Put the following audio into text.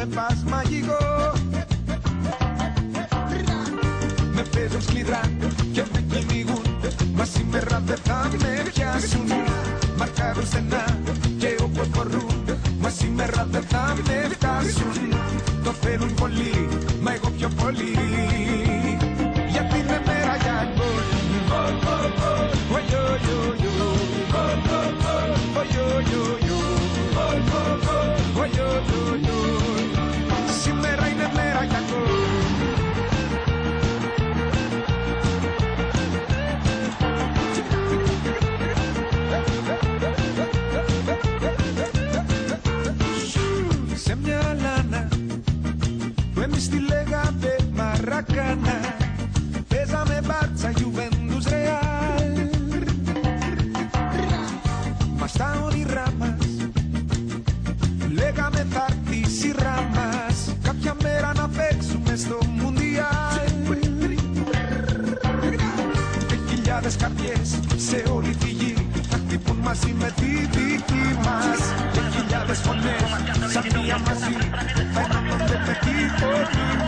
me fas mágico. Με παίζουν σκληρά και με κυνηγούν, μα σήμερα δεν θα με πιάσουν. Μαρκάρουν στενά και όπως μπορούν, μα σήμερα δεν θα με φτάσουν. Το θέλουν πολύ, μα εγώ πιο πολύ, γιατί είναι μέρα για γκολ. Σήμερα είναι μέρα για γκολ. Σε μια λάνα που εμείς τη λέγαμε Μαρακάνα, παίζαμε Μπάρτσα, Γιουβέντους, Ρεάλ. Μα στα όνειρά μας λέγαμε θα έρθει η σειρά μας, κάποια μέρα να παίξουμε στο Μουντιάλ. Και χιλιάδες καρδιές σε όλη τη γη θα χτυπούν μαζί με τη δική μας. Και χιλιάδες φωνές σαν μία μαζί θα ενώνονται με τη φωνή